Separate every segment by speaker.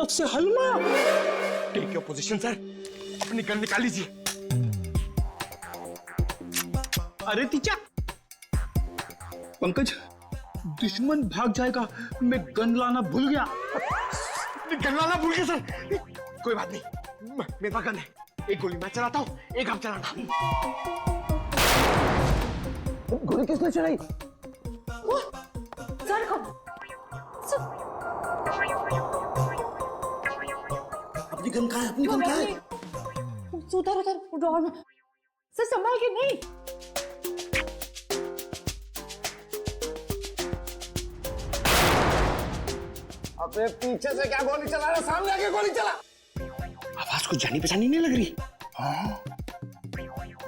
Speaker 1: मौत से हलमा।
Speaker 2: टेक योर पोजीशन सर, अपनी गन निकाल लीजिए।
Speaker 1: अरे तीचा, पंकज दुश्मन भाग जाएगा, मैं गन लाना भूल गया।
Speaker 2: गन लाना भूल गया सर? कोई बात नहीं, मेरे पास गन है। एक गोली मैं चलाता हूँ, एक आप चलाना।
Speaker 3: गोली किसने चलाई?
Speaker 4: सर
Speaker 3: अपनी गन कहाँ है? अपनी गन कहाँ है?
Speaker 4: उधर ड्रॉअर में। सर संभाल के। नहीं
Speaker 3: अपने पीछे से क्या गोली चला रहा? सामने आके गोली चला।
Speaker 1: आवाज कुछ जानी पहचानी नहीं लग रही।
Speaker 3: हाँ,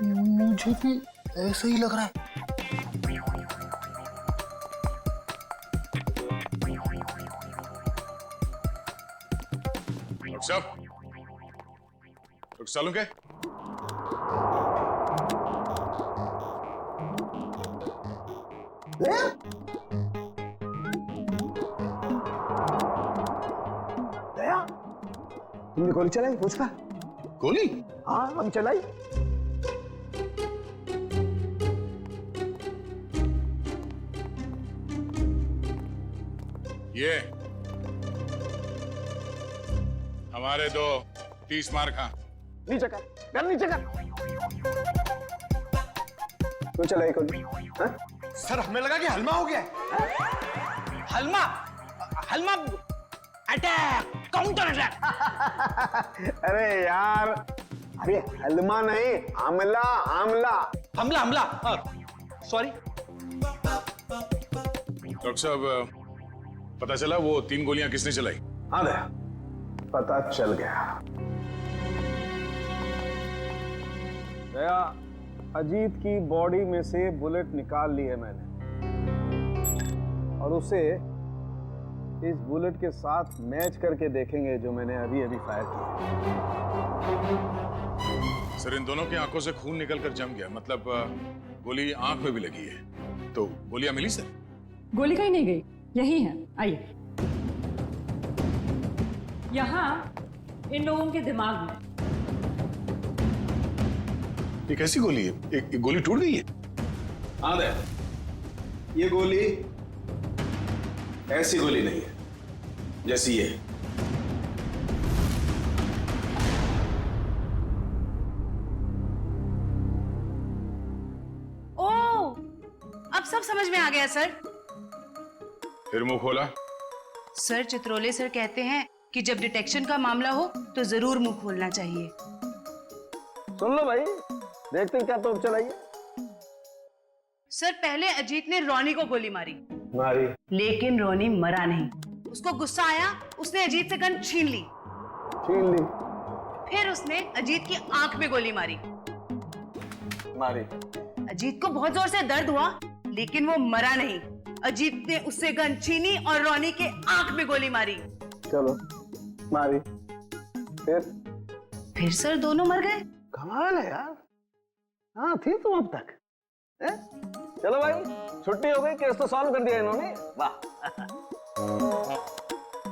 Speaker 3: मुझे भी ऐसा ही लग रहा है।
Speaker 5: डॉक्टर साहब, चालू क्या?
Speaker 3: दया, तुमने गोली चलाई मुझ पर?
Speaker 5: गोली?
Speaker 3: हाँ, हम चलाई।
Speaker 5: ये हमारे दो 30 मार खा।
Speaker 3: नीचे कर, गन नीचे कर। तू चलाई गोली? हाँ?
Speaker 2: सर हमें लगा कि हलमा हो गया है।
Speaker 1: हलमा हलमा अटैक, काउंटर अटैक।
Speaker 3: अरे यार, अरे हलमा नहीं, आमला आमला।
Speaker 1: हमला हमला, सॉरी।
Speaker 5: डॉक्टर साहब, पता चला वो 3 गोलियां किसने चलाई?
Speaker 3: हाँ दया, पता चल गया। दया, अजीत की बॉडी में से बुलेट निकाल ली है मैंने, और उसे इस बुलेट के साथ मैच करके देखेंगे जो मैंने अभी अभी फायर किया।
Speaker 5: सर, इन दोनों की आंखों से खून निकलकर जम गया, मतलब गोली आंख में भी लगी है। तो गोलियां मिली सर?
Speaker 4: गोली कहीं नहीं गई, यही है। आइए, यहाँ इन लोगों के दिमाग में।
Speaker 5: ये कैसी गोली है? एक गोली टूट गई है?
Speaker 3: हाँ दया, ये गोली ऐसी गोली नहीं है जैसी ये।
Speaker 6: ओह, अब सब समझ में आ गया सर।
Speaker 5: फिर मुंह खोला?
Speaker 6: सर, चित्रोले सर कहते हैं कि जब डिटेक्शन का मामला हो तो जरूर मुंह खोलना चाहिए।
Speaker 3: सुन लो भाई, देखते हैं क्या तोप चलाइए।
Speaker 6: सर, पहले अजीत ने रोनी को गोली मारी, लेकिन रोनी मरा नहीं। उसको गुस्सा आया, उसने अजीत से गन छीन ली। फिर उसने अजीत की आंख में गोली मारी। अजीत को बहुत जोर से दर्द हुआ, लेकिन वो मरा नहीं। अजीत ने उससे गन छीनी और रोनी के आंख में गोली मारी।
Speaker 3: चलो, मारी।
Speaker 6: फिर सर दोनों मर गए।
Speaker 3: कमाल है यार। हाँ, थी तुम अब तक। चलो भाई, छुट्टी हो गई, केस तो सॉल्व कर दिया इन्होंने। वाह।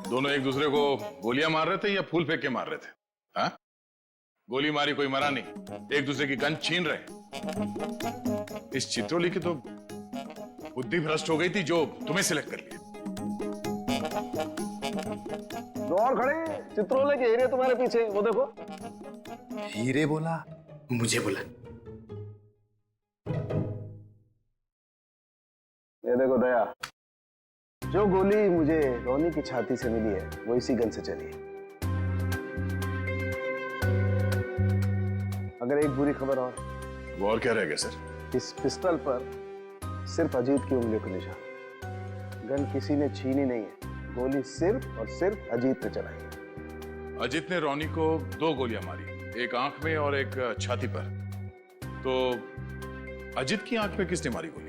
Speaker 5: दोनों एक दूसरे को गोलियां मार रहे थे या फूल फेंक के मार रहे थे? हाँ? गोली मारी, कोई मरा नहीं, एक दूसरे की गन छीन रहे। इस चित्रोली की तो बुद्धि भ्रष्ट हो गई थी जो तुम्हें सिलेक्ट कर लिया।
Speaker 3: दो और खड़े, चित्रोले के हीरे तुम्हारे पीछे, वो देखो।
Speaker 2: हीरे बोला, मुझे बोला।
Speaker 3: ये देखो दया, जो गोली मुझे रोनी की छाती से मिली है वो इसी गन से चली है। अगर एक बुरी खबर और।
Speaker 5: वो और क्या रह गया सर?
Speaker 3: इस पिस्टल पर सिर्फ अजीत की उंगलियों का निशान। गन किसी ने छीनी नहीं है, गोली सिर्फ और सिर्फ अजीत ने चलाई है।
Speaker 5: अजीत ने रोनी को 2 गोलियां मारी, एक आंख में और एक छाती पर। तो अजीत की आंख में किसने मारी गोली?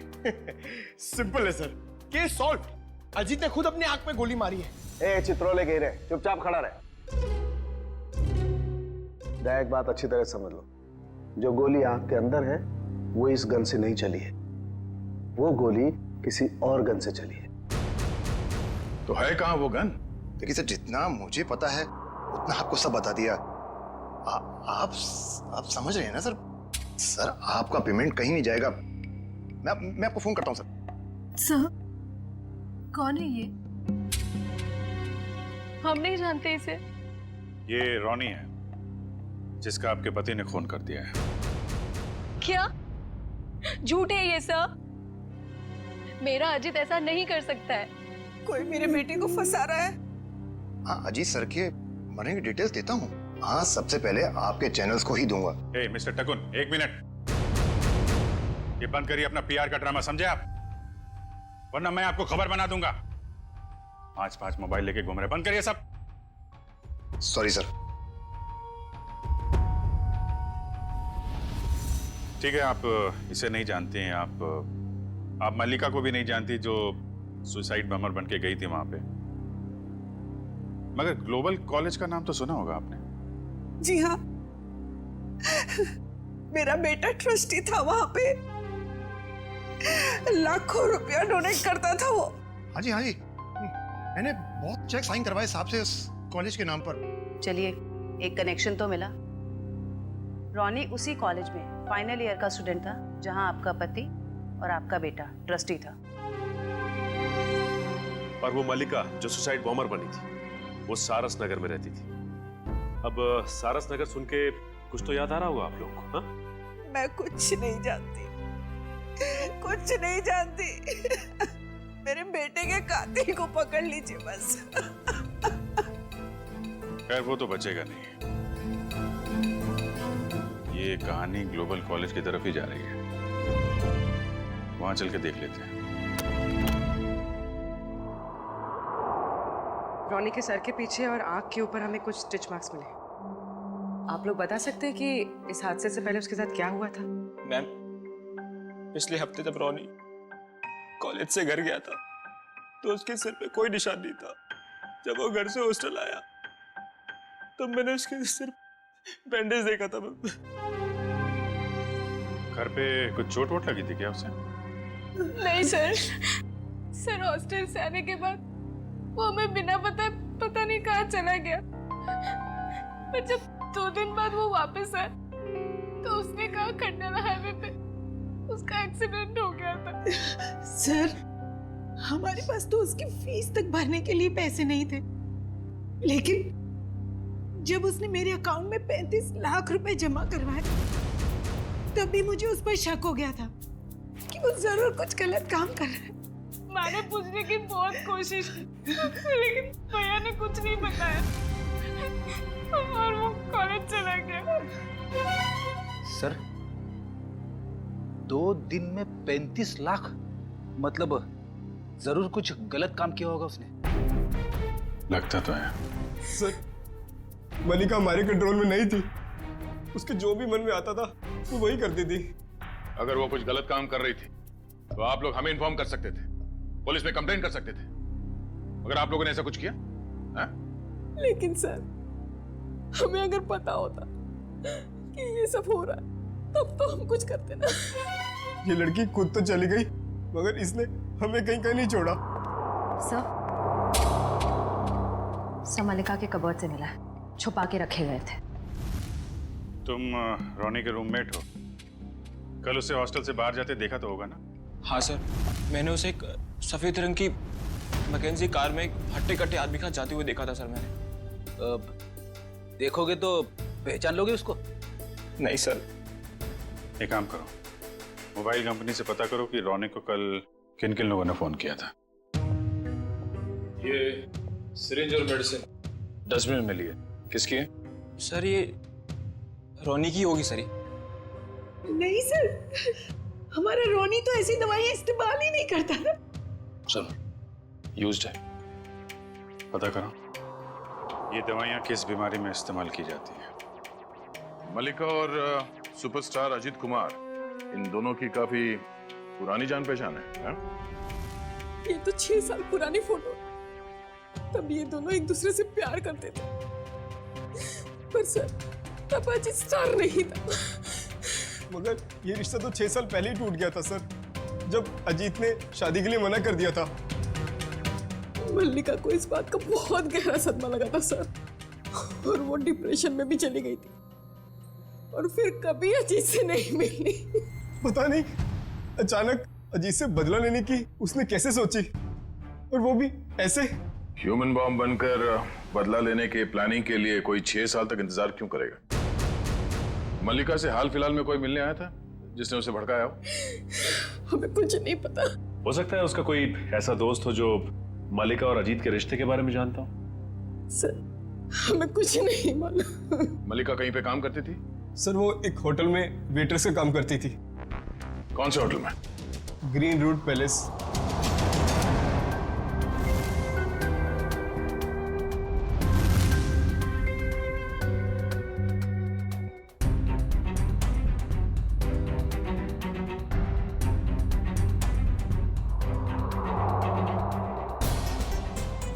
Speaker 2: सिंपल है सर, केस सॉल्व। अजीत ने खुद अपनी आंख में गोली मारी है।
Speaker 3: ए चित्रोले के हीरे, चुपचाप खड़ा रहे। दया, एक बात अच्छी तरह समझ लो, जो गोली आंख के अंदर है वो इस गन से नहीं चली है, वो गोली किसी और गन से चली है।
Speaker 5: तो है कहां वो गन?
Speaker 7: देखिए सर, जितना मुझे पता है उतना आपको सब बता दिया। आप समझ रहे हैं ना सर? सर आपका पेमेंट कहीं नहीं जाएगा। मैं आपको फोन करता हूँ सर।
Speaker 8: सर, कौन है ये? हम नहीं जानते इसे।
Speaker 5: ये रॉनी है, जिसका आपके पति ने खून कर दिया है।
Speaker 8: क्या झूठ है ये सब? मेरा अजित ऐसा नहीं कर सकता है।
Speaker 9: कोई मेरे बेटे को फंसा रहा है।
Speaker 7: हाँ, अजीत सर के मरने की डिटेल्स देता हूँ। हाँ, सबसे पहले आपके चैनल्स को ही दूंगा।
Speaker 5: मिस्टर टकुन, 1 मिनट। ये बंद करिए अपना पीआर का ड्रामा, समझे आप? वरना मैं आपको खबर बना दूंगा। 5 मोबाइल लेके घूम रहे, बंद करिए सब।
Speaker 7: Sorry sir.
Speaker 5: ठीक है, आप इसे नहीं जानते हैं। आप मल्लिका को भी नहीं जानती, जो सुसाइड बमर बन के गई थी वहां पे। मगर ग्लोबल कॉलेज का नाम तो सुना होगा आपने।
Speaker 9: जी हाँ, मेरा बेटा ट्रस्टी था वहां पे। लाखों रुपया डोनेट करता था वो।
Speaker 7: हाँ जी, मैंने बहुत चेक साइन करवाए साहब से उस कॉलेज के नाम पर।
Speaker 6: चलिए, एक कनेक्शन तो मिला। रॉनी उसी कॉलेज में फाइनल ईयर का स्टूडेंट था जहां आपका पति और आपका बेटा ट्रस्टी था।
Speaker 10: और वो मल्लिका जो सुसाइड बॉम्बर बनी थी, वो सारस नगर में रहती थी। अब सारस नगर सुन के कुछ तो याद आ रहा होगा आप लोगों को? हाँ?
Speaker 9: मैं कुछ नहीं जानती, कुछ नहीं जानती। मेरे बेटे के कातिल को पकड़ लीजिए बस।
Speaker 5: खैर, वो तो बचेगा नहीं। ये कहानी ग्लोबल कॉलेज की तरफ ही जा रही है। वहां चल के देख लेते हैं।
Speaker 11: रॉनी के सर के पीछे और आंख के ऊपर हमें कुछ स्टिच मार्क्स मिले। आप लोग बता सकते हैं कि इस हादसे से पहले उसके साथ क्या हुआ था?
Speaker 12: मैम, पिछले हफ्ते जब रॉनी कॉलेज से घर गया था तो उसके सिर पे कोई निशान नहीं था। जब वो घर से हॉस्टल आया तब मैंने उसके सिर बैंडेज देखा था।
Speaker 5: घर पे कुछ चोट वोट लगी थी क्या उसे?
Speaker 8: नहीं सर, हॉस्टल से आने के बाद वो हमें बिना पता नहीं कहाँ चला गया। पर जब 2 दिन बाद वो वापस आया तो उसने कहा खंडाला हाईवे पे उसका एक्सीडेंट हो गया था।
Speaker 9: सर, हमारे पास तो उसकी फीस तक भरने के लिए पैसे नहीं थे, लेकिन जब उसने मेरे अकाउंट में 35 लाख रुपए जमा करवाए तब भी मुझे उस पर शक हो गया था कि वो जरूर कुछ गलत काम कर रहा है।
Speaker 8: मैंने पूछने की बहुत कोशिश की, लेकिन भैया ने कुछ नहीं बताया और वो कॉलेज चला गया।
Speaker 1: सर, 2 दिन में 35 लाख? मतलब जरूर कुछ गलत काम किया होगा उसने।
Speaker 5: लगता तो है।
Speaker 12: सर, मल्लिका हमारे कंट्रोल में नहीं थी। उसके जो भी मन में आता था वो वही करती थी।
Speaker 5: अगर वो कुछ गलत काम कर रही थी तो आप लोग हमें इन्फॉर्म कर सकते थे, पुलिस में कंप्लेंट कर सकते थे। अगर आप लोगों ने ऐसा कुछ किया है?
Speaker 9: लेकिन सर, हमें अगर पता होता कि ये सब हो रहा है तब तो हम कुछ करते ना।
Speaker 12: ये लड़की खुद तो चली गई मगर इसने हमें कहीं नहीं छोड़ा।
Speaker 13: सर, मल्लिका के कबर्ड से मिला है, छुपा के रखे गए थे।
Speaker 5: तुम रॉनी के रूममेट हो, कल उसे हॉस्टल से बाहर जाते देखा तो होगा ना?
Speaker 12: हाँ सर, मैंने उसे एक सफेद रंग की मैकेंजी कार में एक हट्टे कट्टे आदमी के साथ जाते हुए देखा था सर मैंने।
Speaker 1: देखोगे तो पहचान लोगे उसको?
Speaker 12: नहीं सर।
Speaker 5: एक काम करो, मोबाइल कंपनी से पता करो कि रॉनी को कल किन किन लोगों ने फोन किया था।
Speaker 10: ये सिरिंज और मेडिसिन
Speaker 5: डस्टबिन में लिए। किसकी है?
Speaker 12: सर, ये रॉनी की होगी सर।
Speaker 9: नहीं सर, हमारा रोनी तो ऐसी दवाइयां इस्तेमाल ही नहीं करता था।
Speaker 5: चलो, यूज्ड है, पता करो ये दवाइयां किस बीमारी में इस्तेमाल की जाती है। मल्लिका और सुपरस्टार अजीत कुमार, इन दोनों की काफी पुरानी जान पहचान है?
Speaker 9: ये तो 6 साल पुरानी फोटो। तब ये दोनों एक दूसरे से प्यार करते थे, पर सर तब अजीत स्टार नहीं था।
Speaker 12: मगर ये रिश्ता तो 6 साल पहले ही टूट गया था सर, जब अजीत ने शादी के लिए मना कर दिया था।
Speaker 9: मल्लिका को इस बात का बहुत गहरा सदमा लगा था सर, और वो डिप्रेशन में भी चली गई थी और फिर कभी अजीत से नहीं मिली।
Speaker 12: पता नहीं अचानक अजीत से बदला लेने की उसने कैसे सोची, और वो भी ऐसे।
Speaker 5: ह्यूमन बॉम्ब बनकर बदला लेने के प्लानिंग के लिए कोई 6 साल तक इंतजार क्यों करेगा? मल्लिका से हाल फिलहाल में कोई मिलने आया था जिसने उसे भड़काया हो?
Speaker 9: हमें कुछ नहीं पता।
Speaker 10: हो सकता है उसका कोई ऐसा दोस्त हो जो मल्लिका और अजीत के रिश्ते के बारे में जानता हो।
Speaker 9: सर हमें कुछ नहीं मालूम।
Speaker 5: मल्लिका कहीं पे काम करती थी?
Speaker 12: सर वो एक होटल में वेट्रेस का काम करती थी।
Speaker 5: कौन से होटल में?
Speaker 12: Green Route Palace.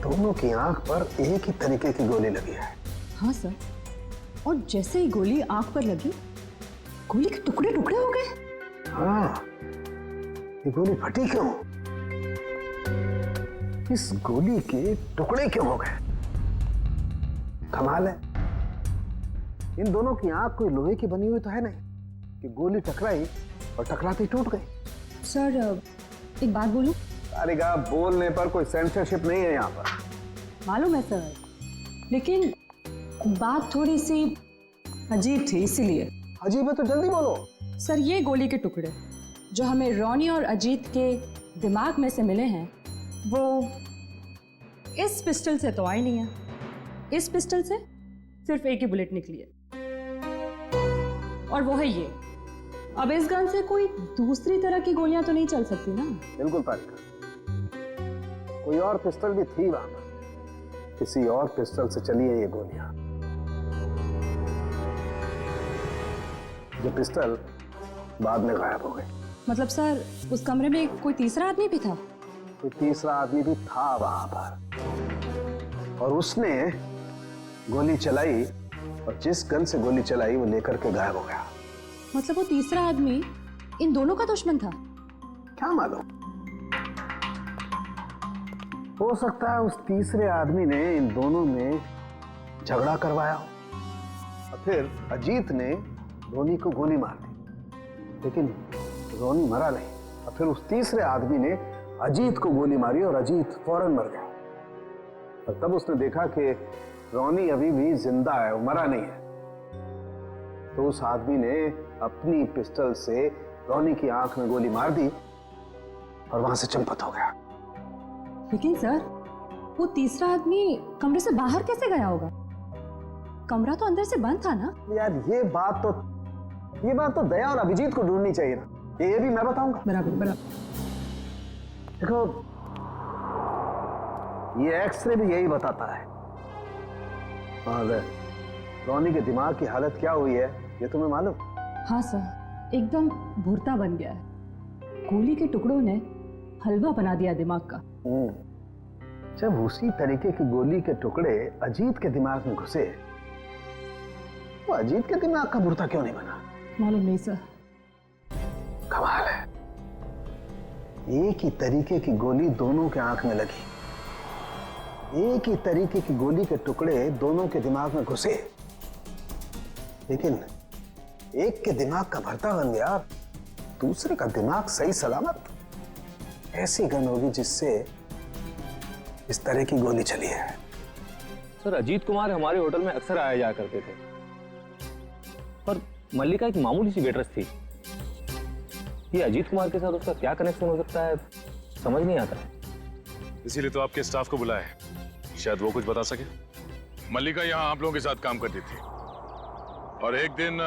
Speaker 3: दोनों की आंख पर एक ही तरीके की गोली लगी है।
Speaker 4: हाँ सर, और जैसे ही गोली आंख पर लगी, गोली के टुकड़े टुकड़े हो गए।
Speaker 3: हाँ, ये गोली फटी क्यों? इस गोली के टुकड़े क्यों हो गए? कमाल है, इन दोनों की आंख कोई लोहे की बनी हुई तो है नहीं कि गोली टकराई और टकराती टूट गई।
Speaker 4: सर एक बात बोलूं?
Speaker 3: अरे गा, बोलने पर कोई सेंसरशिप नहीं है यहाँ पर।
Speaker 4: मालूम है सर, लेकिन बात थोड़ी सी अजीब थी, इसीलिए।
Speaker 3: अजीब है तो जल्दी बोलो।
Speaker 4: सर ये गोली के टुकड़े जो हमें रोनी और अजीत के दिमाग में से मिले हैं, वो इस पिस्टल से तो आई नहीं है। इस पिस्टल से सिर्फ एक ही बुलेट निकली है, और वो है ये। अब इस गन से कोई दूसरी तरह की गोलियां तो नहीं चल सकती ना?
Speaker 3: बिल्कुल पारिका, कोई और पिस्टल भी थी वहां पर, किसी और पिस्टल से चली है ये गोलियां। ये पिस्टल बाद में गायब हो गई।
Speaker 4: मतलब सर उस कमरे में कोई तीसरा आदमी भी था?
Speaker 3: कोई तीसरा आदमी भी था वहां पर, और उसने गोली चलाई, और जिस गन से गोली चलाई वो लेकर के गायब हो गया।
Speaker 4: मतलब वो तीसरा आदमी इन दोनों का दुश्मन था?
Speaker 3: क्या मालूम, हो सकता है उस तीसरे आदमी ने इन दोनों में झगड़ा करवाया हो, और फिर अजीत ने रोनी को गोली मार दी, लेकिन रोनी मरा नहीं, और फिर उस तीसरे आदमी ने अजीत को गोली मारी और अजीत फौरन मर गया। और तब उसने देखा कि रोनी अभी भी जिंदा है, वो मरा नहीं है, तो उस आदमी ने अपनी पिस्टल से रोनी की आंख में गोली मार दी और वहां से चंपत हो गया।
Speaker 4: लेकिन सर वो तीसरा आदमी कमरे से बाहर कैसे गया होगा? कमरा तो अंदर से बंद था ना?
Speaker 3: यार ये बात तो दया और अभिजीत को ढूंढनी चाहिए ना, ये भी मैं बताऊंगा।
Speaker 4: बराबर बराबर।
Speaker 3: देखो ये एक्सरे भी यही बताता है, और रोनी के दिमाग की हालत क्या हुई है ये तुम्हें मालूम?
Speaker 4: हाँ सर, एकदम भुरता बन गया है। गोली के टुकड़ों ने हलवा बना दिया दिमाग का।
Speaker 3: जब उसी तरीके की गोली के टुकड़े अजीत के दिमाग में घुसे, तो अजीत के दिमाग का भुरता क्यों नहीं बना?
Speaker 4: मालूम नहीं सर।
Speaker 3: कमाल है, एक ही तरीके की गोली दोनों के आंख में लगी, एक ही तरीके की गोली के टुकड़े दोनों के दिमाग में घुसे, लेकिन एक के दिमाग का भरता बन गया, दूसरे का दिमाग सही सलामत। ऐसी गन होगी जिससे इस तरह की गोली चली है।
Speaker 14: सर अजीत कुमार हमारे होटल में अक्सर आया जाया करते थे, पर मल्लिका एक मामूली सी वेट्रेस थी। ये अजीत कुमार के साथ उसका क्या कनेक्शन हो सकता है, समझ नहीं आता।
Speaker 10: इसीलिए तो आपके स्टाफ को बुलाया है, शायद वो कुछ बता सके।
Speaker 5: मल्लिका यहाँ आप लोगों के साथ काम करती थी, और एक दिन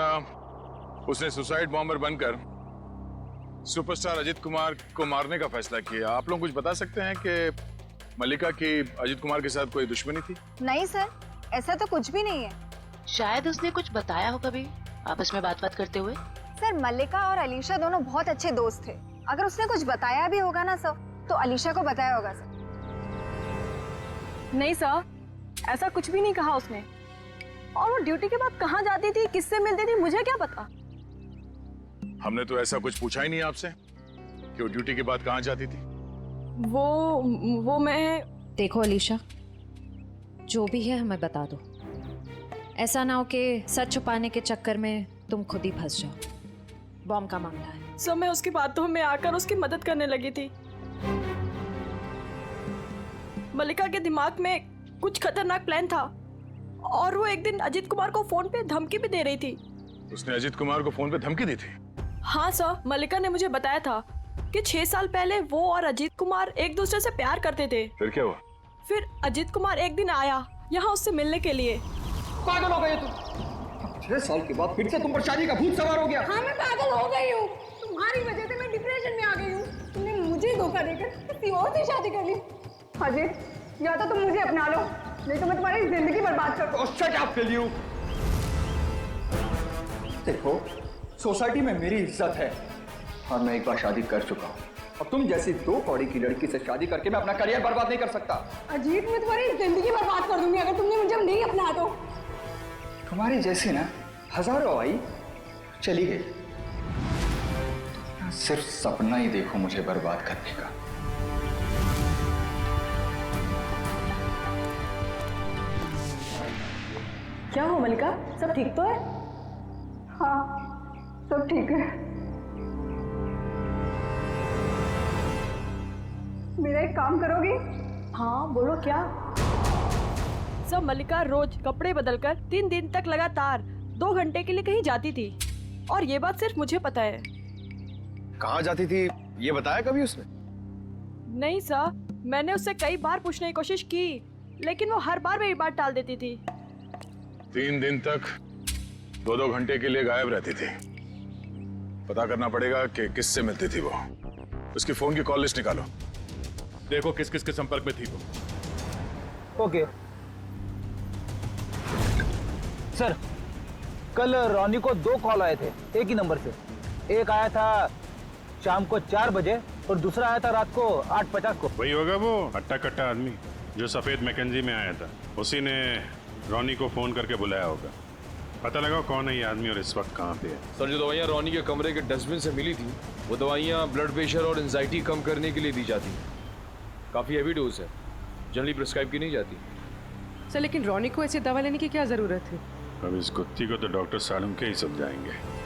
Speaker 5: उसने सुसाइड बॉम्बर बनकर सुपरस्टार अजीत कुमार को मारने का फैसला किया। आप लोग कुछ बता सकते हैं कि मल्लिका की अजीत कुमार के साथ कोई दुश्मनी थी?
Speaker 15: नहीं सर, ऐसा तो कुछ भी नहीं है।
Speaker 16: शायद उसने कुछ बताया हो कभी आपस में बात करते हुए।
Speaker 15: सर मल्लिका और अलीशा दोनों बहुत अच्छे दोस्त थे। अगर उसने कुछ बताया भी होगा ना सर, तो अलीशा को बताया होगा सर।
Speaker 17: नहीं सर, ऐसा कुछ भी नहीं कहा उसने। और वो ड्यूटी के बाद कहाँ जाती थी, किससे मिलती थी, मुझे क्या पता।
Speaker 5: हमने तो ऐसा कुछ पूछा ही नहीं आपसे कि वो ड्यूटी के बाद कहाँ जाती थी।
Speaker 17: वो मैं
Speaker 13: देखो अलीशा, जो भी है हमें बता दो। ऐसा ना हो कि सच छुपाने के चक्कर में तुम खुद ही फंस जाओ। बॉम्ब का मामला है।
Speaker 17: सर मैं उसकी बातों में आकर उसकी मदद करने लगी थी। मल्लिका के दिमाग में कुछ खतरनाक प्लान था और वो एक दिन अजीत कुमार को फोन पे धमकी भी दे रही थी।
Speaker 5: उसने अजीत कुमार को फोन पे धमकी दी थी?
Speaker 17: हाँ सर, मल्लिका ने मुझे बताया था कि 6 साल पहले वो और अजीत कुमार एक दूसरे से प्यार करते थे।
Speaker 5: फिर क्या हुआ?
Speaker 17: फिर अजीत कुमार एक दिन आया यहाँ उससे मिलने के लिए।
Speaker 2: पागल हो गए तुम? 6 साल के बाद फिर से तुम पर शादी का भूत सवार हो गया।
Speaker 9: हाँ मैं पागल हो गई हूँ, तुम्हारी वजह से मैं डिप्रेशन में आ गई हूँ। तुमने मुझे धोखा देकर किसी और से शादी कर ली। अजीत, या तो तुम मुझे अपना लो, नहीं तो मैं तुम्हारी जिंदगी बर्बाद कर दूँ।
Speaker 2: Shut up will you. देखो, सोसाइटी में मेरी इज्जत है और मैं एक बार शादी कर चुका हूँ। और तुम जैसी 2 कौड़ी की लड़की से शादी करके मैं अपना करियर बर्बाद नहीं कर सकता।
Speaker 9: अजीत, मैं तुम्हारी जिंदगी बर्बाद कर दूंगी अगर तुमने मुझे नहीं अपना तो।
Speaker 2: तुम्हारी जैसी ना हजारों आई, चली गई। सिर्फ सपना ही देखो मुझे बर्बाद करने का।
Speaker 17: क्या हो मल्लिका, सब ठीक तो है?
Speaker 9: हाँ, सब ठीक है। मेरा एक काम करोगी?
Speaker 17: हाँ बोलो क्या? सब मल्लिका रोज कपड़े बदलकर 3 दिन तक लगातार 2 घंटे के लिए कहीं जाती थी और ये बात सिर्फ मुझे पता है।
Speaker 7: कहाँ जाती थी ये बताया कभी उसने?
Speaker 17: नहीं सर, मैंने उससे कई बार पूछने की कोशिश की लेकिन वो हर बार मेरी बात टाल देती थी।
Speaker 5: 3 दिन तक 2-2 घंटे के लिए गायब रहती थी। पता करना पड़ेगा कि किससे मिलती थी वो। उसकी फोन की कॉल लिस्ट निकालो, देखो किस किस के संपर्क में थी वो।
Speaker 14: ओके सर, कल रोनी को 2 कॉल आए थे एक ही नंबर से। एक आया था शाम को 4 बजे और दूसरा आया था रात को 8:50 को।
Speaker 10: वही होगा वो हट्टा कट्टा आदमी जो सफेद मैकेंजी में आया था। उसी ने रोनी को फोन करके बुलाया होगा। पता लगाओ कौन है ये आदमी और इस वक्त कहाँ पे है।
Speaker 12: सर, जो दवाइयाँ रोनी के कमरे के डस्टबिन से मिली थी वो दवाइयाँ ब्लड प्रेशर और एंजाइटी कम करने के लिए दी जाती हैं। काफ़ी हैवी डोज है, जनरली प्रिस्क्राइब की नहीं जाती।
Speaker 11: सर लेकिन रोनी को ऐसी दवा लेने की क्या जरूरत थी?
Speaker 10: अब इस कुत्ती को तो डॉक्टर सालम के ही समझाएंगे।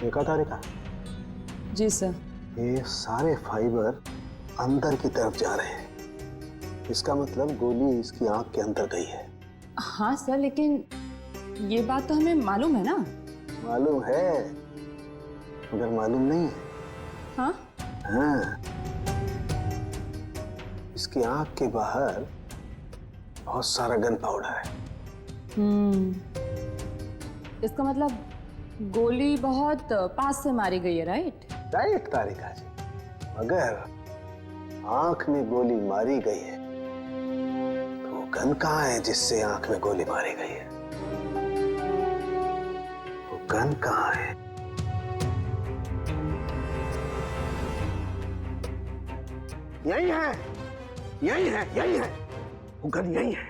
Speaker 3: देखा तारिका?
Speaker 4: जी सर।
Speaker 3: ये सारे फाइबर अंदर की तरफ जा रहे हैं। इसका मतलब गोली इसकी आंख के अंदर गई है।
Speaker 4: हाँ सर, लेकिन ये बात तो हमें मालूम है ना।
Speaker 3: मालूम है मगर मालूम नहीं है।
Speaker 4: हाँ?
Speaker 3: हाँ, इसकी आंख के बाहर बहुत सारा गन पाउडर है।
Speaker 4: इसका मतलब गोली बहुत पास से मारी गई है, राइट?
Speaker 3: राइट तारिका जी, मगर आंख में गोली मारी गई है तो गन कहाँ है जिससे आंख में गोली मारी गई है? वो गन कहाँ है? यही है, यही है, यही है, वो गन यही है।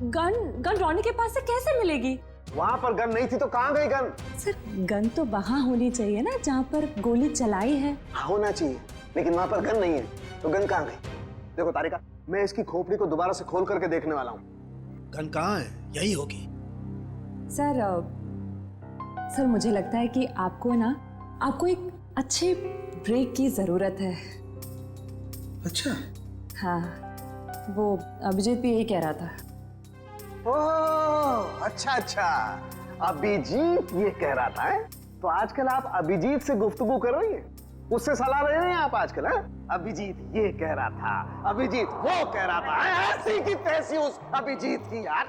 Speaker 4: गन रोनी के पास से कैसे मिलेगी?
Speaker 3: वहां पर गन नहीं थी तो कहाँ गई गन?
Speaker 4: सर, गन तो वहां होनी चाहिए ना जहां पर गोली चलाई है।
Speaker 3: होना चाहिए, लेकिन वहां पर गन नहीं है, तो गन कहाँ गई? देखो तारिका, मैं इसकी खोपड़ी को दोबारा से खोल करके देखने वाला हूँ।
Speaker 1: गन कहाँ है? यही होगी।
Speaker 4: सर मुझे लगता है कि आपको एक अच्छे ब्रेक की जरूरत है।
Speaker 1: अच्छा?
Speaker 4: हाँ, वो अभिजीत भी यही कह रहा था।
Speaker 3: ओह, अच्छा अच्छा, अभिजीत ये कह रहा था है? तो आजकल आप अभिजीत से गुफ्तगू कर रही हैं, उससे सलाह ले रहे हैं आप आजकल? है अभिजीत ये कह रहा था, अभिजीत वो कह रहा था, ऐसी की तैसी उस अभिजीत की। यार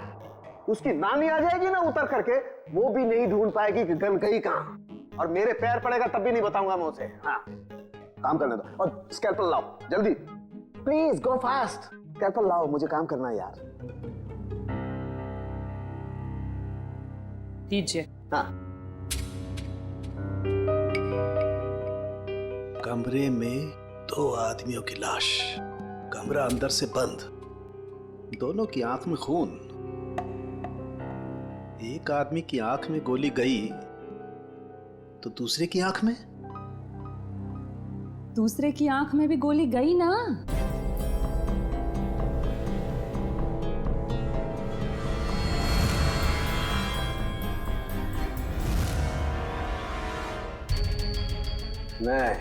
Speaker 3: उसकी नानी आ जाएगी ना उतर करके, वो भी नहीं ढूंढ पाएगी कि गन गई कहाँ, और मेरे पैर पड़ेगा तब भी नहीं बताऊंगा मैं उसे। हाँ, काम करने दो, और स्कैल्पल लाओ जल्दी, प्लीज गो फास्ट। स्कैल्पल लाओ, मुझे काम करना है यार।
Speaker 11: दीजिए।
Speaker 3: हाँ कमरे में 2 आदमियों की लाश, कमरा अंदर से बंद, दोनों की आंख में खून। एक आदमी की आंख में गोली गई तो दूसरे की आंख में?
Speaker 4: दूसरे की आंख में भी गोली गई ना।
Speaker 3: नहीं,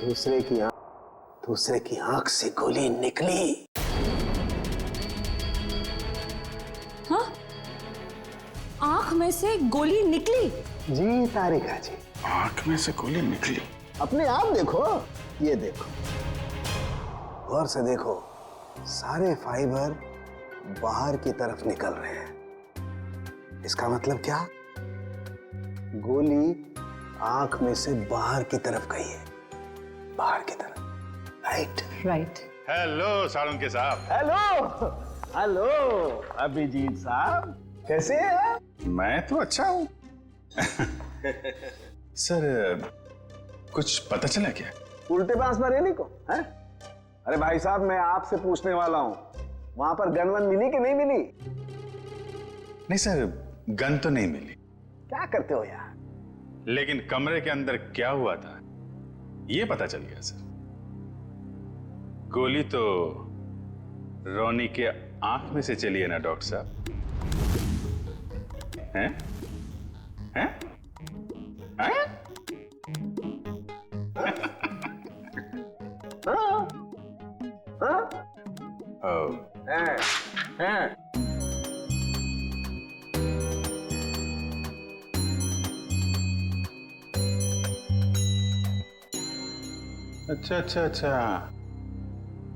Speaker 3: दूसरे की आंख से गोली निकली।
Speaker 4: हाँ, आंख में से गोली निकली?
Speaker 3: जी तारिका जी,
Speaker 5: आंख में से गोली निकली।
Speaker 3: अपने आप देखो, ये देखो, गौर से देखो, सारे फाइबर बाहर की तरफ निकल रहे हैं। इसका मतलब क्या? गोली आंख में से बाहर की तरफ गई है, बाहर की तरफ। Right
Speaker 4: right.
Speaker 5: हेलो साळुंके साहब।
Speaker 3: हेलो हेलो अभिजीत साहब, कैसे हैं?
Speaker 5: मैं तो अच्छा हूँ। सर, कुछ पता चला क्या?
Speaker 3: उल्टे पास मरेली को है? अरे भाई साहब, मैं आपसे पूछने वाला हूँ, वहां पर गन मिली कि नहीं मिली?
Speaker 5: नहीं सर, गन तो नहीं मिली।
Speaker 3: क्या करते हो यार?
Speaker 5: लेकिन कमरे के अंदर क्या हुआ था ये पता चल गया सर। गोली तो रोनी के आंख में से चली है ना डॉक्टर साहब? हैं? हैं? हैं?
Speaker 3: हैं?
Speaker 5: अच्छा अच्छा अच्छा,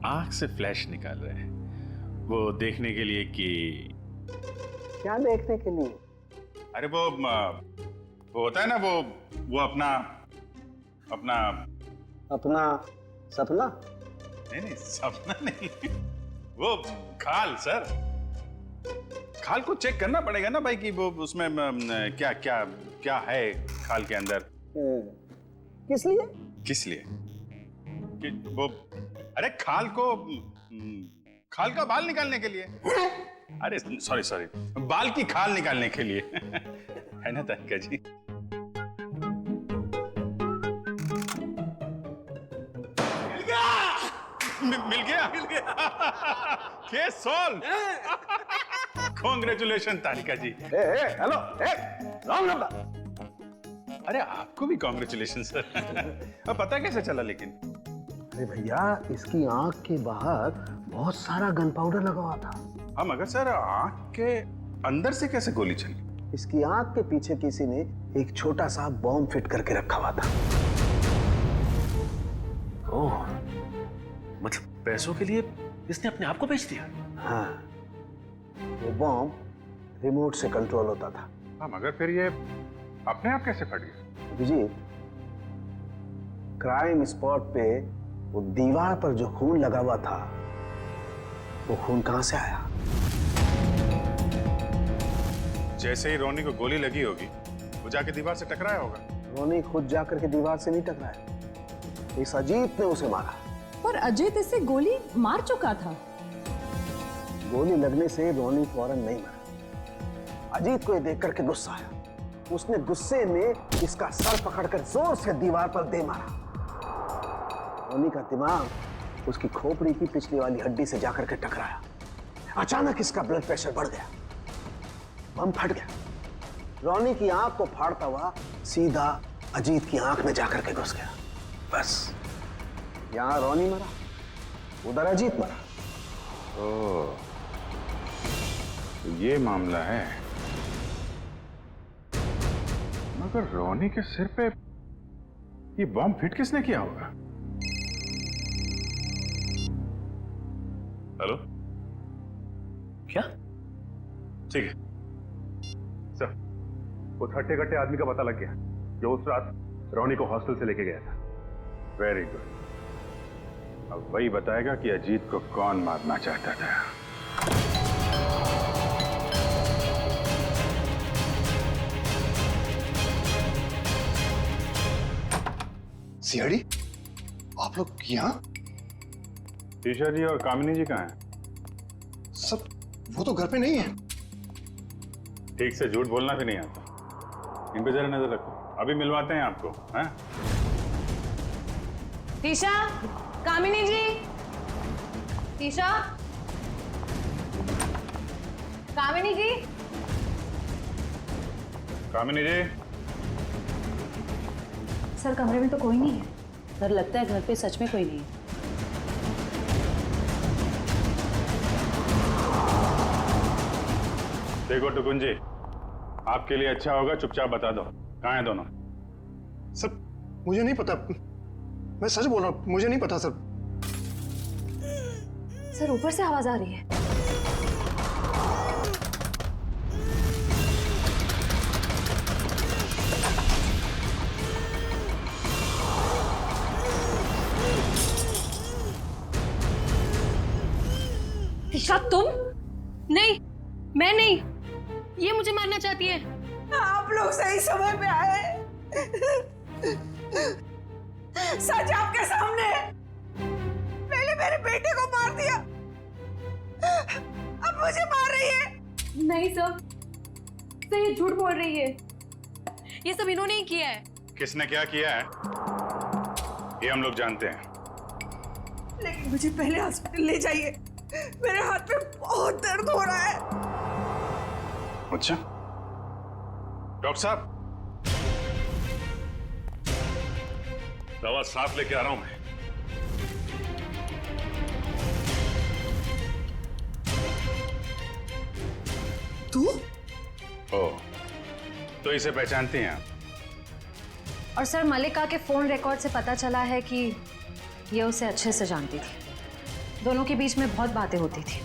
Speaker 5: आंख से फ्लैश निकाल रहे हैं वो देखने के लिए कि
Speaker 3: क्या देखने के लिए?
Speaker 5: अरे वो होता है ना, वो अपना
Speaker 3: सपना?
Speaker 5: नहीं सपना नहीं, वो खाल सर, खाल को चेक करना पड़ेगा ना भाई कि वो उसमें क्या क्या क्या है खाल के अंदर।
Speaker 3: किस लिए?
Speaker 5: किस लिए? कि वो, अरे खाल का बाल निकालने के लिए। अरे सॉरी, बाल की खाल निकालने के लिए। है ना तारिका जी? मिल गया case solve. Congratulation Tarika ji.
Speaker 3: Hello, wrong number.
Speaker 5: अरे आपको भी कांग्रेचुलेशन सर। अब पता कैसे चला लेकिन?
Speaker 3: अरे भैया, इसकी आंख के बाहर बहुत सारा गन पाउडर लगा हुआ था।
Speaker 5: हाँ मगर सर, आंख के अंदर से कैसे गोली चली?
Speaker 3: इसकी आंख के पीछे किसी ने एक छोटा सा बॉम्ब फिट करके रखा हुआ था।
Speaker 10: ओह, मतलब पैसों के लिए इसने अपने आप को बेच दिया?
Speaker 3: हाँ, वो बॉम्ब रिमोट से कंट्रोल होता था।
Speaker 5: हाँ मगर फिर ये अपने आप कैसे फट गया?
Speaker 3: अभिजीत, क्राइम स्पॉट पे वो दीवार पर जो खून लगा हुआ था, वो खून कहां से आया?
Speaker 5: जैसे ही रोनी को गोली लगी होगी, वो जाके दीवार से टकराया होगा।
Speaker 3: रोनी खुद जाकर के दीवार से नहीं टकराया, इस अजीत ने उसे मारा।
Speaker 4: पर अजीत इसे गोली मार चुका था।
Speaker 3: गोली लगने से रोनी फौरन नहीं मरा। अजीत को ये देख करके गुस्सा आया, उसने गुस्से में इसका सर पकड़कर जोर से दीवार पर दे मारा। रोनी का दिमाग उसकी खोपड़ी की पिछली वाली हड्डी से जाकर के टकराया। अचानक इसका ब्लड प्रेशर बढ़ गया, बम फट गया। रोनी की आंख को फाड़ता हुआ सीधा अजीत की आंख में जाकर के घुस गया। बस, यहां रोनी मरा, उधर अजीत मरा।
Speaker 5: ओह, तो ये मामला है। मगर रोनी के सिर पे ये बॉम्ब फिट किसने किया होगा? हेलो,
Speaker 10: क्या?
Speaker 5: ठीक है सर,
Speaker 10: उस हट्टे कट्टे आदमी का पता लग गया जो उस रात रोनी को हॉस्टल से लेके गया था।
Speaker 5: Very good. अब वही बताएगा कि अजीत को कौन मारना चाहता था।
Speaker 7: सीआईडी, आप लोग यहाँ?
Speaker 18: ईशा जी और कामिनी जी कहाँ हैं?
Speaker 7: सब वो तो घर पे नहीं है।
Speaker 18: ठीक से झूठ बोलना भी नहीं आता। इन पे जरा नजर रखो, अभी मिलवाते हैं आपको। हैं?
Speaker 6: तीशा, कामिनी जी, तीशा, कामिनी जी,
Speaker 18: कामिनी जी।
Speaker 6: सर कमरे में तो कोई नहीं है। सर लगता है घर पे सच में कोई नहीं है।
Speaker 18: देखो टुकुन जी, आपके लिए अच्छा होगा चुपचाप बता दो कहाँ हैं दोनों।
Speaker 7: सर मुझे नहीं पता, मैं सच बोल रहा हूँ, मुझे नहीं पता सर।
Speaker 13: सर ऊपर से आवाज आ रही है।
Speaker 8: ईशा तुम? नहीं, मैं नहीं। ये मुझे मारना चाहती है।
Speaker 9: आप लोग सही समय पे आए। सच आपके सामने है। पहले मेरे बेटे को मार दिया, अब मुझे मार रही है।
Speaker 8: नहीं सर, ये झूठ बोल रही है। ये सब इन्होंने ही किया है।
Speaker 18: किसने क्या किया है ये हम लोग जानते हैं।
Speaker 9: लेकिन मुझे पहले हॉस्पिटल ले जाइए, मेरे हाथ में बहुत दर्द हो रहा है।
Speaker 18: अच्छा डॉक्टर साहब, दवा साफ लेके आ रहा हूं मैं।
Speaker 9: तू?
Speaker 18: ओह, तो इसे पहचानती हैं आप?
Speaker 13: और सर मल्लिका के फोन रिकॉर्ड से पता चला है कि ये उसे अच्छे से जानती थी। दोनों के बीच में बहुत बातें होती थी।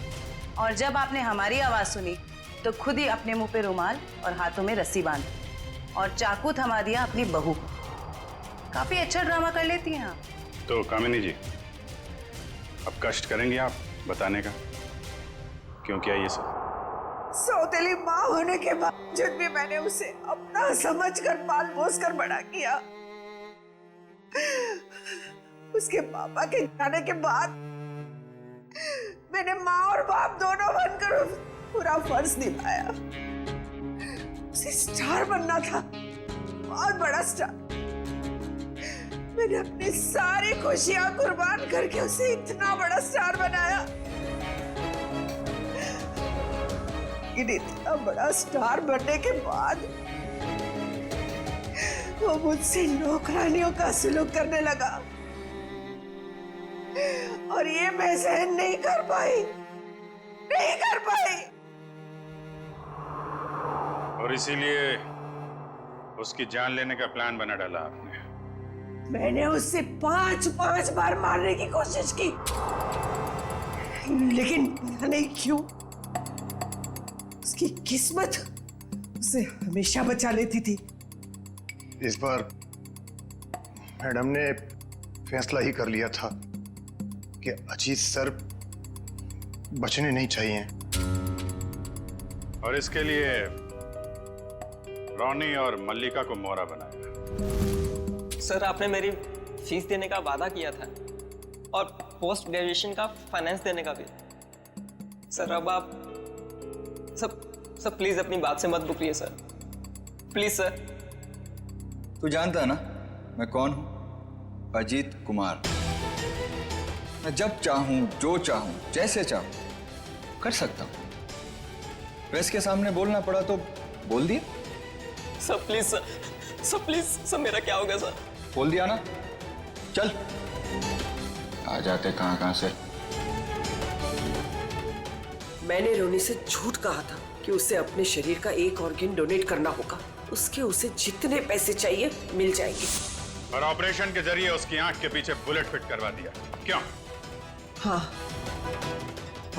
Speaker 6: और जब आपने हमारी आवाज सुनी तो खुद ही अपने मुंह पे रुमाल और हाथों में रस्सी बांध और चाकू थमा दिया अपनी बहू। काफी अच्छा ड्रामा कर लेती हैं आप।
Speaker 18: तो कामिनी जी, अब कष्ट करेंगे आप बताने का क्यों किया ये सब?
Speaker 9: सौतेली माँ होने के बावजूद भी मैंने उसे अपना समझकर पाल पोस कर बड़ा किया। उसके पापा के जाने के बाद मैंने माँ और बाप दोनों बनकर पूरा फर्ज निभाया। उसे स्टार बनना था, बहुत बड़ा स्टार। मैंने अपनी सारी खुशियां कुर्बान करके उसे इतना बड़ा स्टार बनाया। लेकिन इतना बड़ा स्टार बनने के बाद वो मुझसे नौकरानियों का सुलूक करने लगा और ये मैं सहन नहीं कर पाई।
Speaker 18: और इसीलिए उसकी जान लेने का प्लान बना डाला आपने?
Speaker 9: मैंने उससे 5 बार मारने की कोशिश की, लेकिन पता नहीं क्यों उसकी किस्मत उसे हमेशा बचा लेती थी।
Speaker 7: इस बार मैडम ने फैसला ही कर लिया था कि अजीत सर बचने नहीं चाहिए
Speaker 18: और इसके लिए रॉनी और मल्लिका को मोहरा बनाया।
Speaker 12: सर आपने मेरी फीस देने का वादा किया था और पोस्ट ग्रेजुएशन का फाइनेंस देने का भी। सर अब आप सब प्लीज अपनी बात से मत रुकिए सर, प्लीज सर।
Speaker 2: तू जानता है ना मैं कौन हूं? अजीत कुमार। मैं जब चाहूं, जो चाहूं, जैसे चाहूं कर सकता हूं। प्रेस के सामने बोलना पड़ा तो बोल दिया।
Speaker 12: Sir please sir please sir, मेरा क्या होगा सर?
Speaker 2: बोल दिया ना, चल। आ जाते कहां से।
Speaker 9: मैंने रोनी से झूठ कहा था कि उसे अपने शरीर का एक ऑर्गन डोनेट करना होगा। उसके उसे जितने पैसे चाहिए मिल जाएंगे।
Speaker 18: और ऑपरेशन के जरिए उसकी आंख के पीछे बुलेट फिट करवा दिया। क्यों?
Speaker 9: हाँ,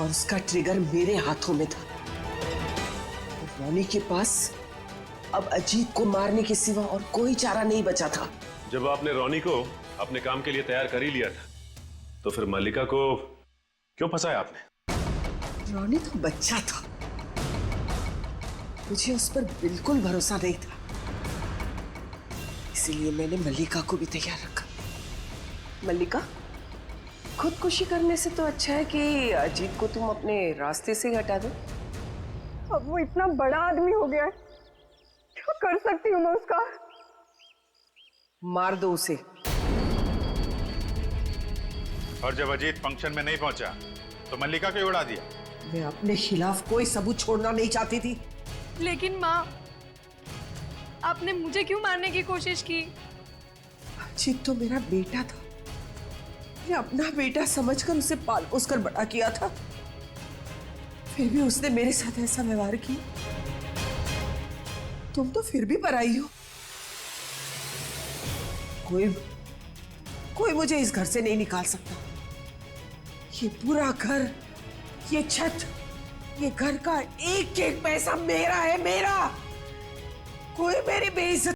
Speaker 9: और उसका ट्रिगर मेरे हाथों में था। रोनी के पास अब अजीत को मारने के सिवा और कोई चारा नहीं बचा था।
Speaker 10: जब आपने रोनी को अपने काम के लिए तैयार कर ही लिया था तो फिर मल्लिका को क्यों फंसाया आपने?
Speaker 9: रोनी तो बच्चा था, मुझे उस पर बिल्कुल भरोसा नहीं था, इसीलिए मैंने मल्लिका को भी तैयार रखा।
Speaker 11: मल्लिका, खुदकुशी करने से तो अच्छा है कि अजीत को तुम अपने रास्ते से हटा दो।
Speaker 15: अब वो इतना बड़ा आदमी हो गया है, क्या कर सकती हूँ मैं उसका?
Speaker 11: मार दो उसे।
Speaker 18: और जब अजीत फंक्शन में नहीं पहुंचा तो मल्लिका को उड़ा दिया।
Speaker 9: मैं अपने खिलाफ कोई सबूत छोड़ना नहीं चाहती थी।
Speaker 8: लेकिन माँ, आपने मुझे क्यों मारने की कोशिश की?
Speaker 9: अजीत तो मेरा बेटा था, मैं अपना बेटा समझकर उसे पाल पोस कर बड़ा किया था, फिर भी उसने मेरे साथ ऐसा व्यवहार किया। तुम तो फिर भी पराई हो। कोई मुझे इस घर से नहीं निकाल सकता। ये पूरा घर, ये छत, ये घर का एक एक पैसा मेरा है, मेरा। कोई मेरी बेइज्जती